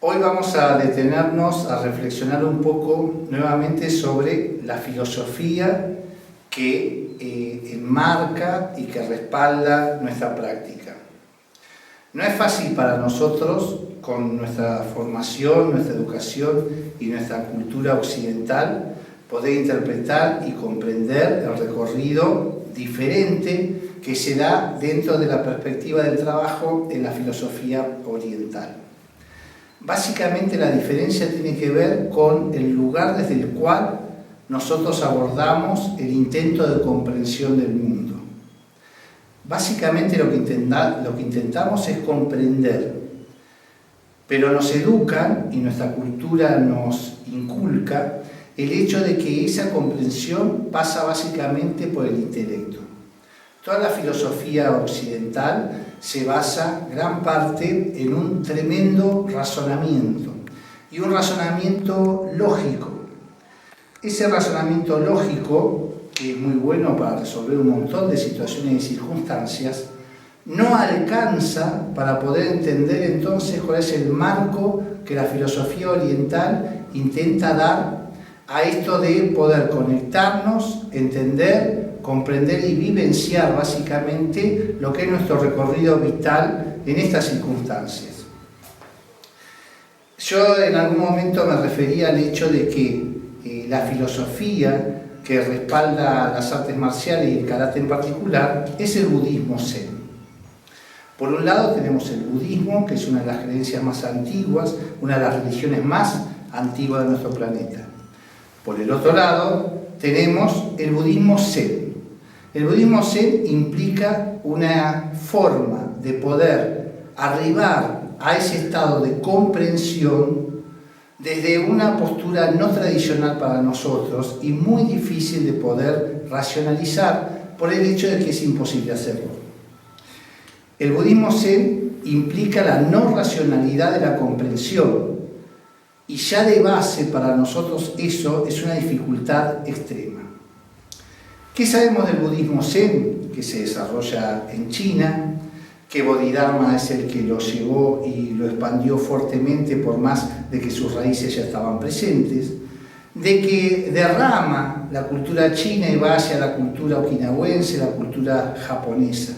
Hoy vamos a detenernos a reflexionar un poco nuevamente sobre la filosofía que enmarca y que respalda nuestra práctica. No es fácil para nosotros, con nuestra formación, nuestra educación y nuestra cultura occidental, poder interpretar y comprender el recorrido diferente que se da dentro de la perspectiva del trabajo en la filosofía oriental. Básicamente la diferencia tiene que ver con el lugar desde el cual nosotros abordamos el intento de comprensión del mundo. Básicamente lo que intentamos es comprender, pero nos educan y nuestra cultura nos inculca el hecho de que esa comprensión pasa básicamente por el intelecto. Toda la filosofía occidental se basa gran parte en un tremendo razonamiento, y un razonamiento lógico. Ese razonamiento lógico, que es muy bueno para resolver un montón de situaciones y circunstancias, no alcanza para poder entender entonces cuál es el marco que la filosofía oriental intenta dar a esto de poder conectarnos, entender, comprender y vivenciar básicamente lo que es nuestro recorrido vital en estas circunstancias. Yo en algún momento me refería al hecho de que la filosofía que respalda las artes marciales y el karate en particular es el budismo zen. Por un lado tenemos el budismo, que es una de las creencias más antiguas, una de las religiones más antiguas de nuestro planeta. Por el otro lado tenemos el budismo zen. El budismo zen implica una forma de poder arribar a ese estado de comprensión desde una postura no tradicional para nosotros y muy difícil de poder racionalizar por el hecho de que es imposible hacerlo. El budismo zen implica la no racionalidad de la comprensión, y ya de base para nosotros eso es una dificultad extrema. ¿Qué sabemos del budismo zen? Que se desarrolla en China, que Bodhidharma es el que lo llevó y lo expandió fuertemente por más de que sus raíces ya estaban presentes, de que derrama la cultura china y va hacia la cultura okinawense, la cultura japonesa.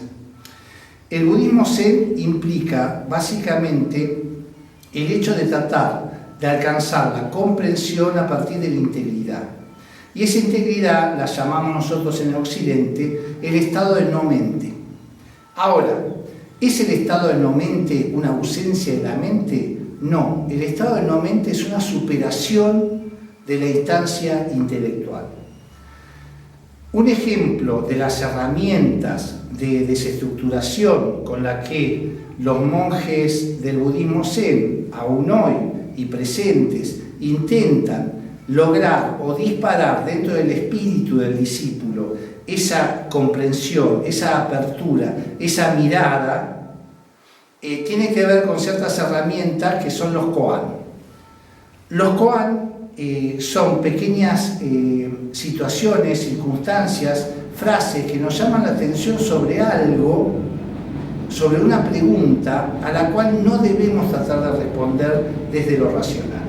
El budismo zen implica básicamente el hecho de tratar de alcanzar la comprensión a partir de la integridad. Y esa integridad la llamamos nosotros en el occidente el estado de no mente. Ahora, ¿es el estado de no mente una ausencia de la mente? No, el estado de no mente es una superación de la instancia intelectual. Un ejemplo de las herramientas de desestructuración con la que los monjes del budismo zen, aún hoy y presentes, intentan lograr o disparar dentro del espíritu del discípulo esa comprensión, esa apertura, esa mirada, tiene que ver con ciertas herramientas que son los koan. Los koan son pequeñas situaciones, circunstancias, frases que nos llaman la atención sobre algo, sobre una pregunta a la cual no debemos tratar de responder desde lo racional.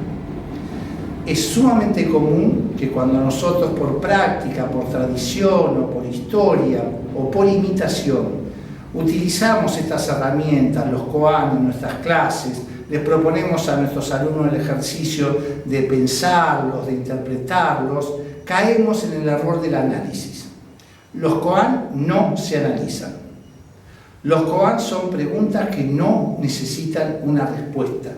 Es sumamente común que cuando nosotros por práctica, por tradición o por historia o por imitación utilizamos estas herramientas, los koan en nuestras clases, les proponemos a nuestros alumnos el ejercicio de pensarlos, de interpretarlos, caemos en el error del análisis. Los koan no se analizan. Los koan son preguntas que no necesitan una respuesta.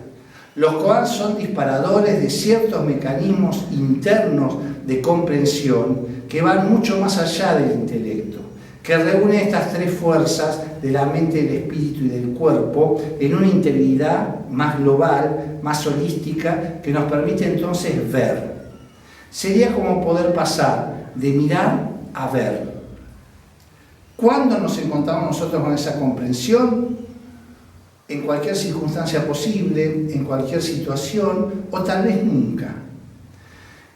Los koan son disparadores de ciertos mecanismos internos de comprensión que van mucho más allá del intelecto, que reúnen estas tres fuerzas de la mente, del espíritu y del cuerpo en una integridad más global, más holística, que nos permite entonces ver. Sería como poder pasar de mirar a ver. ¿Cuándo nos encontramos nosotros con esa comprensión? En cualquier circunstancia posible, en cualquier situación, o tal vez nunca.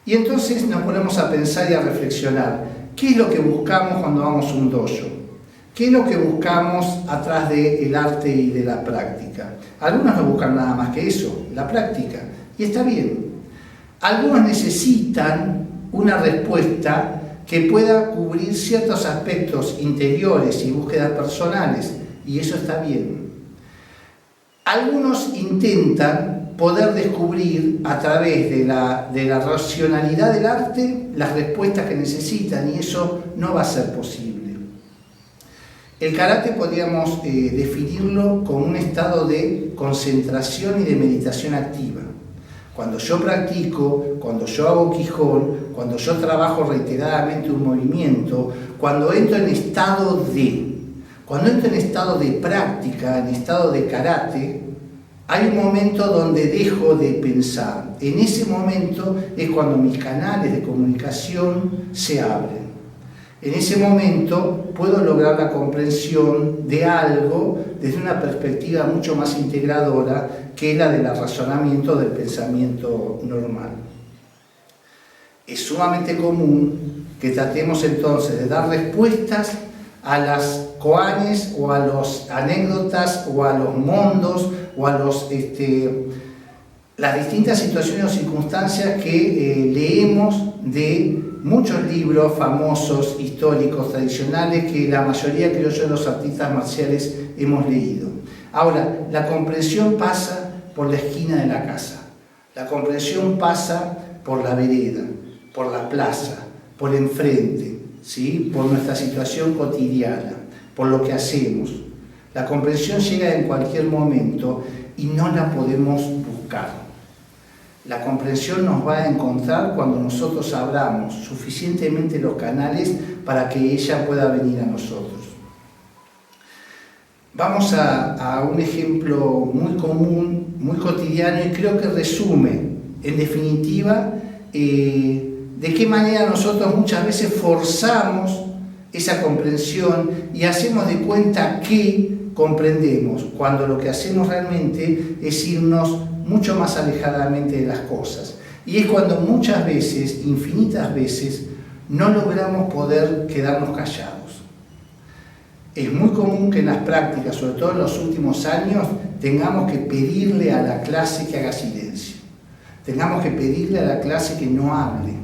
Y entonces nos ponemos a pensar y a reflexionar. ¿Qué es lo que buscamos cuando vamos a un dojo? ¿Qué es lo que buscamos atrás del arte y de la práctica? Algunos no buscan nada más que eso, la práctica, y está bien. Algunos necesitan una respuesta que pueda cubrir ciertos aspectos interiores y búsquedas personales, y eso está bien. Algunos intentan poder descubrir a través de la racionalidad del arte las respuestas que necesitan, y eso no va a ser posible. El karate podríamos definirlo como un estado de concentración y de meditación activa. Cuando yo practico, cuando yo hago Quijón, cuando yo trabajo reiteradamente un movimiento, cuando entro en estado de práctica, en estado de karate, hay un momento donde dejo de pensar. En ese momento es cuando mis canales de comunicación se abren. En ese momento puedo lograr la comprensión de algo desde una perspectiva mucho más integradora que la del razonamiento del pensamiento normal. Es sumamente común que tratemos entonces de dar respuestas a las koanes o a las anécdotas o a los mondos o a las distintas situaciones o circunstancias que leemos de muchos libros famosos, históricos, tradicionales, que la mayoría, creo yo, de los artistas marciales hemos leído. Ahora, la comprensión pasa por la esquina de la casa, la comprensión pasa por la vereda, por la plaza, por enfrente, ¿sí? Por nuestra situación cotidiana, por lo que hacemos. La comprensión llega en cualquier momento y no la podemos buscar. La comprensión nos va a encontrar cuando nosotros abramos suficientemente los canales para que ella pueda venir a nosotros. Vamos a un ejemplo muy común, muy cotidiano, y creo que resume, en definitiva, de qué manera nosotros muchas veces forzamos esa comprensión y hacemos de cuenta que comprendemos, cuando lo que hacemos realmente es irnos mucho más alejadamente de las cosas. Y es cuando muchas veces, infinitas veces, no logramos poder quedarnos callados. Es muy común que en las prácticas, sobre todo en los últimos años, tengamos que pedirle a la clase que haga silencio. Tengamos que pedirle a la clase que no hable.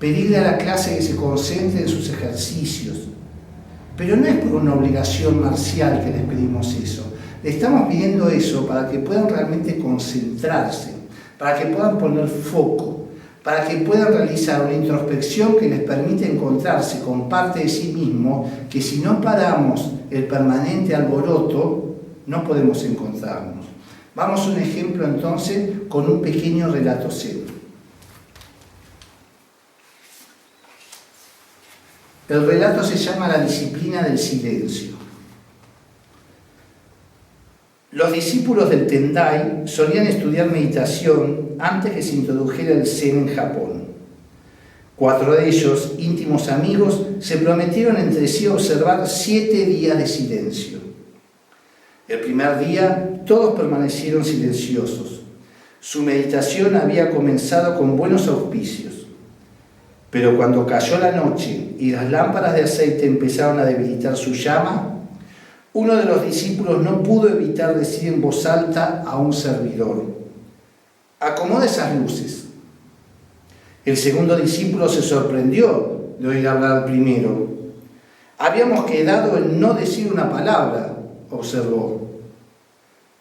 Pedirle a la clase que se concentre en sus ejercicios. Pero no es por una obligación marcial que les pedimos eso. Le estamos pidiendo eso para que puedan realmente concentrarse, para que puedan poner foco, para que puedan realizar una introspección que les permite encontrarse con parte de sí mismos, que si no paramos el permanente alboroto, no podemos encontrarnos. Vamos a un ejemplo entonces con un pequeño relato zen. El relato se llama La disciplina del silencio. Los discípulos del Tendai solían estudiar meditación antes que se introdujera el Zen en Japón. 4 de ellos, íntimos amigos, se prometieron entre sí observar 7 días de silencio. El primer día, todos permanecieron silenciosos. Su meditación había comenzado con buenos auspicios. Pero cuando cayó la noche y las lámparas de aceite empezaron a debilitar su llama, uno de los discípulos no pudo evitar decir en voz alta a un servidor: «Acomoda esas luces». El segundo discípulo se sorprendió de oír hablar al primero. «Habíamos quedado en no decir una palabra», observó.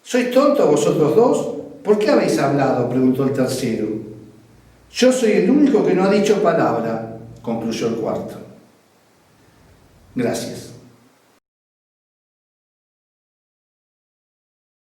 «¿Sois tontos vosotros dos? ¿Por qué habéis hablado?», preguntó el tercero. «Yo soy el único que no ha dicho palabra», concluyó el cuarto. Gracias.